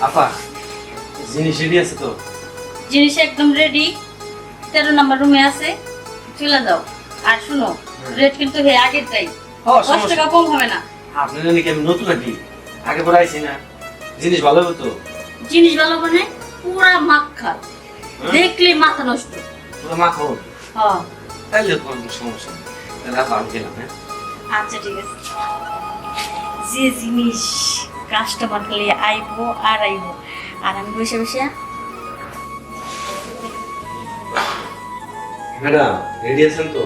আপা জিনিস রেডি আছে তো? জিনিস একদম রেডি, 13 নম্বর রুমে আছে, চলে যাও। আর শুনো, রেট কিন্তু হে আগেরটাই, 10 টাকা কম হবে না। আপনি জানি কি আমি নতুন নাকি? আগে পরে আইছি না, জিনিস ভালো হবে তো? জিনিস ভালো মানে পুরা মাখা, দেখলে মাথা নষ্ট। পুরো মাখো? হ্যাঁ তাইলে কোনো সমস্যা নেই, তাহলে আপা আমি গেলাম। হ্যাঁ আচ্ছা ঠিক আছে। যে জিনিস কাস্টমার খালি আইবো আর আইবো, আর আমি বসে বসে ম্যাডাম রেডি আছেন তো?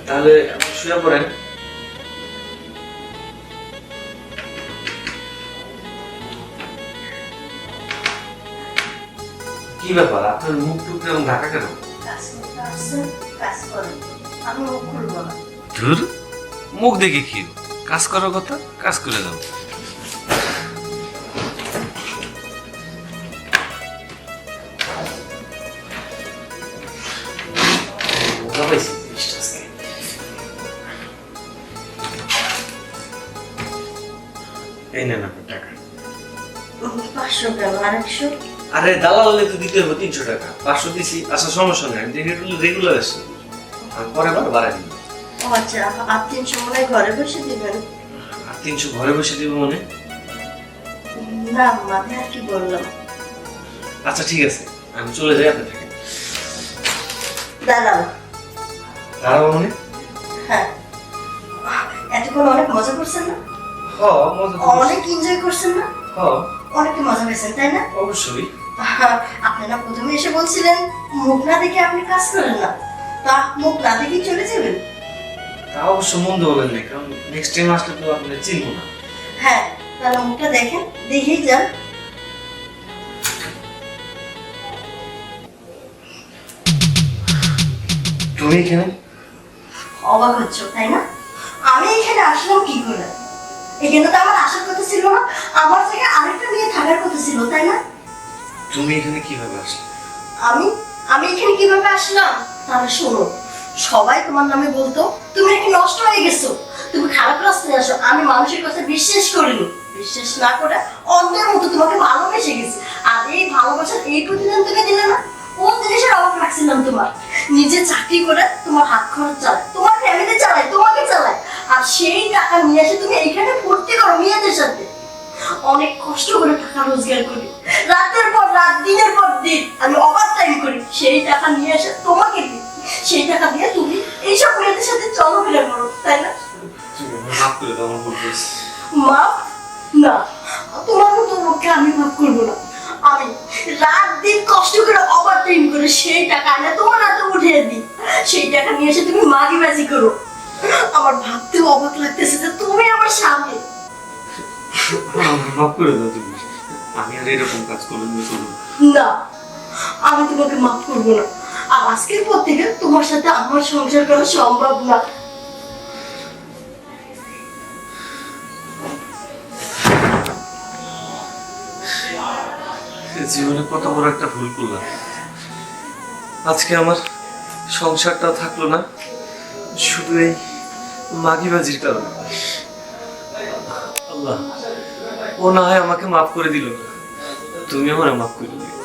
তাহলে আপনি শুয়ে পড়েন। কি ব্যাপার, আপনার মুখ টুক এরকম ঢাকা কেন? আমি মুখ খুলবো না। ধুর, মুখ দেখে কি কাজ করার কথা, কাজ করে দাও। এই নেন আপনার টাকা। 500 কেন, আর 100? আরে দালালে তো দিতে হবে 300 টাকা, 500 দিছি। আচ্ছা সমস্যা নেই, আমি রেগুলার আসি, আমি পরে বার বাড়াই দিব। ও আচ্ছা, আর 300 মনে হয় ঘরে বসে দিবেন? আর 300 ঘরে বসে দিব মানে? না মানে আর কি বললাম। আচ্ছা ঠিক আছে, আমি চলে যাই, আপনি থাকেন। দাঁড়াও। দাঁড়াবো মানে? হ্যাঁ, এতক্ষণ অনেক মজা করছেন না? মজা তো অনেক এনজয় করছেন না? অনেক মজা পেয়েছেন তাই না? অবশ্যই। আপনি না প্রথমে এসে বলছিলেন মুখ না দেখে আপনি কাজ করেন না, তা মুখ না দেখেই চলে যাবেন? তা অবশ্য মন্দ বলেন না, কারণ নেক্সট টাইম আসলে তো আপনি চিনবো না। হ্যাঁ, তাহলে মুখটা দেখেন, দেখেই যান। তুমি এখানে? অবাক হচ্ছ তাই না? আমি এখানে আসলাম কি করে? এখানে তো আমার আসার কথা ছিল না, আমার জায়গায় আরেকটা মেয়ে থাকার কথা ছিল তাই না? তুমি এখানে কিভাবে আসলে? আমি আমি এখানে কিভাবে আসলাম তাহলে শোনো। সবাই তোমার নামে বলতো তুমি নাকি নষ্ট হয়ে গেছো, তুমি খারাপ রাস্তায় আসো। আমি মানুষের কথা বিশ্বাস করিনি, বিশ্বাস না করে অন্ধের মতো তোমাকে ভালোবেসে গেছি। আর এই ভালোবাসার এই প্রতিদান তুমি দিলে না, কোন জিনিসের অভাব রাখছিলাম তোমার? নিজে চাকরি করে তোমার হাত খরচ চালায়, তোমার ফ্যামিলি চালায়, তোমাকে চালায়, আর সেই টাকা নিয়ে এসে তুমি এইখানে ভর্তি করো মেয়েদের সাথে। অনেক কষ্ট করে টাকা রোজগার করি, রাতের পর রাত, দিনের পর দিন আমি ওভার টাইম করি, সেই টাকা নিয়ে এসে তোমাকে দিই। সেই টাকা দিয়ে তুমি এইসব মেয়েদের সাথে চলাফেরা করো তাই না? মাফ করে দাও, আমার ভুল করেছি। মাফ না, তোমার মতো লোককে আমি মাফ করবো না। আমি রাত দিন কষ্ট করে ওভার টাইম করে সেই টাকা এনে তোমার হাতে উঠিয়ে দিই, সেই টাকা নিয়ে এসে তুমি মাগিবাজি করো। আমার ভাবতেও অবাক লাগতেছে যে তুমি আমার স্বামী। মাফ করে দাও তুমি, আমি আর এরকম কাজ করবো না, আমি তোমাকে মাফ করবো না। আর আজকের পর থেকে তোমার সাথে আমার সংসার করা সম্ভব না। জীবনে কত বড় একটা ভুল করলাম। আজকে আমার সংসারটা থাকলো না শুধু এই মাগিবাজির কারণে। আল্লাহ, ও না হয় আমাকে মাফ করে দিল, তুমি আমার মাফ করে দিও।